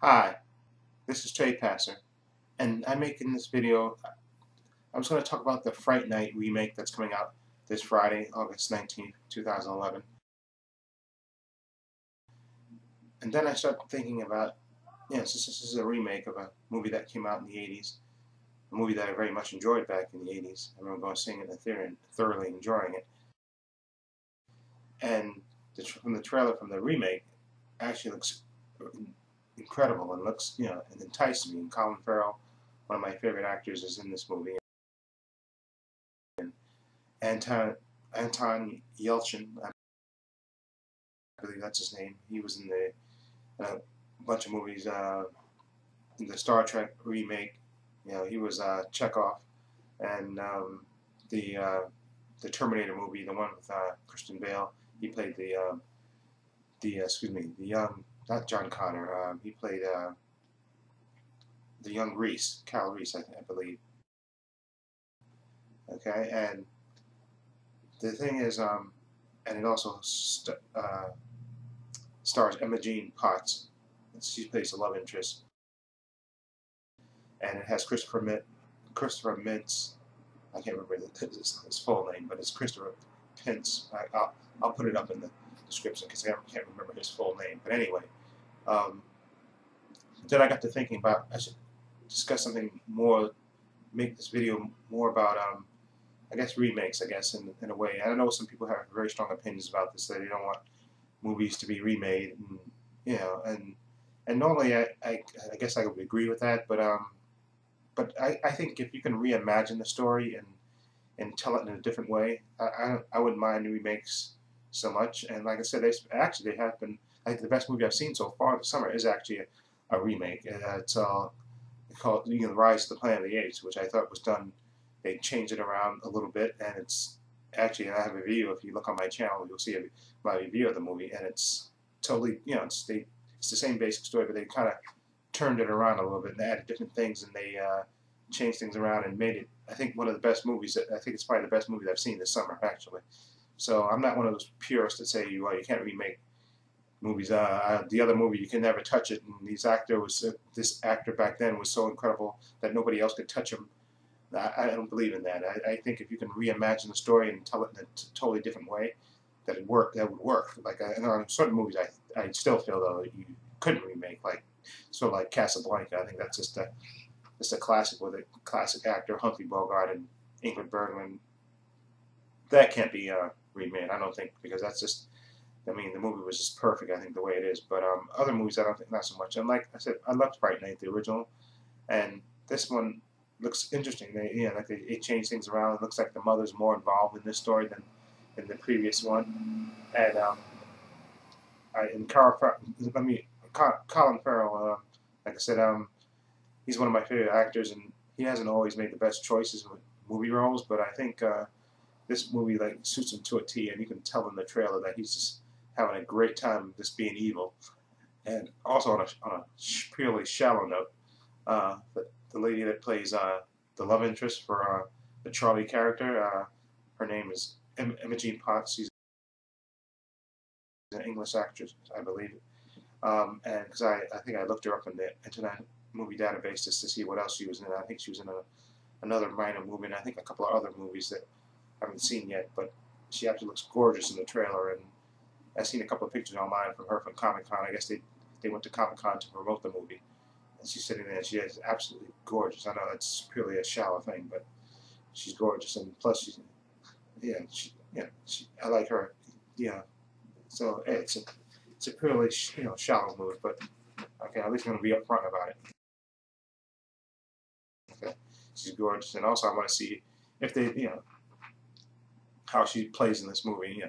Hi, this is Trade Passer, and I'm making this video. I was going to talk about the Fright Night remake that's coming out this Friday, August 19th, 2011. And then I started thinking about, since this is a remake of a movie that came out in the 80s, a movie that I very much enjoyed back in the 80s. I remember going seeing it in the theater and thoroughly enjoying it. And from the trailer from the remake, actually looks incredible and looks, and enticed me. And Colin Farrell, one of my favorite actors, is in this movie. Anton Yelchin, I believe that's his name. He was in a bunch of movies. In the Star Trek remake, he was Chekhov, and the Terminator movie, the one with Christian Bale. He played the young, not John Connor. He played the young Reese, Cal Reese, I believe. Okay, and the thing is, and it also stars Imogen Potts. She plays the love interest, and it has Christopher Mintz. I can't remember his full name, but it's Christopher Pintz. I'll put it up in the description because I can't remember his full name. But anyway, then I got to thinking about I should discuss something more, make this video more about I guess remakes. I guess in a way, I know some people have very strong opinions about this. That they don't want movies to be remade, and and normally I guess I would agree with that, but I think if you can reimagine the story and tell it in a different way, I wouldn't mind remakes so much. And like I said, they have been. I think the best movie I've seen so far this summer is actually a remake. It's called The Rise of the Planet of the Apes, which I thought was done. They changed it around a little bit, and it's actually, I have a review. If you look on my channel, you'll see my review of the movie, and it's totally, it's the same basic story, but they kind of turned it around a little bit and added different things, and they changed things around and made it, I think, one of the best movies. I think it's probably the best movie I've seen this summer, actually. So I'm not one of those purists that say you can't remake movies. The other movie, you can never touch it, and this actor back then was so incredible that nobody else could touch him. I don't believe in that. I think if you can reimagine the story and tell it in a totally different way, that would work. Like on certain movies, I still feel though that you couldn't remake, like sort of like Casablanca. I think that's just a classic with a classic actor, Humphrey Bogart and Ingrid Bergman. That can't be remade, I don't think, because that's just. I mean, the movie was just perfect. I think the way it is, but other movies I don't think not so much. And like I said, I loved Fright Night, the original, and this one looks interesting. They changed things around. It looks like the mother's more involved in this story than in the previous one. And Colin Farrell, like I said, he's one of my favorite actors, and he hasn't always made the best choices with movie roles. But I think this movie like suits him to a T, and you can tell in the trailer that he's just having a great time just being evil. And also on a purely shallow note, the lady that plays the love interest for the Charlie character, her name is Imogen Potts. She's an English actress, I believe. And because I think I looked her up in the Internet Movie Database just to see what else she was in. I think she was in another minor movie, and I think a couple of other movies that I haven't seen yet. But she actually looks gorgeous in the trailer, and I've seen a couple of pictures online from her from Comic-Con. I guess they went to Comic-Con to promote the movie. And she's sitting there, and she is absolutely gorgeous. I know it's purely a shallow thing, but she's gorgeous, and plus she's, I like her, So it's a purely shallow movie, but okay, at least I'm gonna be upfront about it. Okay, she's gorgeous, and also I want to see if they, how she plays in this movie,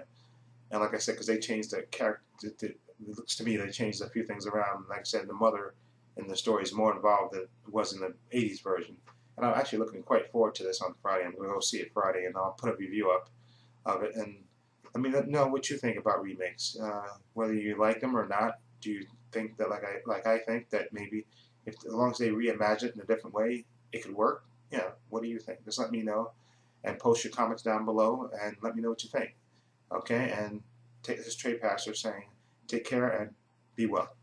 And like I said, because they changed the character, it looks to me they changed a few things around. Like I said, the mother in the story is more involved than it was in the 80s version. And I'm actually looking quite forward to this on Friday. I'm going to go see it Friday, and I'll put a review up of it. And let me know what you think about remakes, whether you like them or not. Do you think that, like I think, that maybe as long as they reimagine it in a different way, it could work? What do you think? Just let me know, and post your comments down below, and let me know what you think. Okay, and this is Trade Passer saying, take care and be well.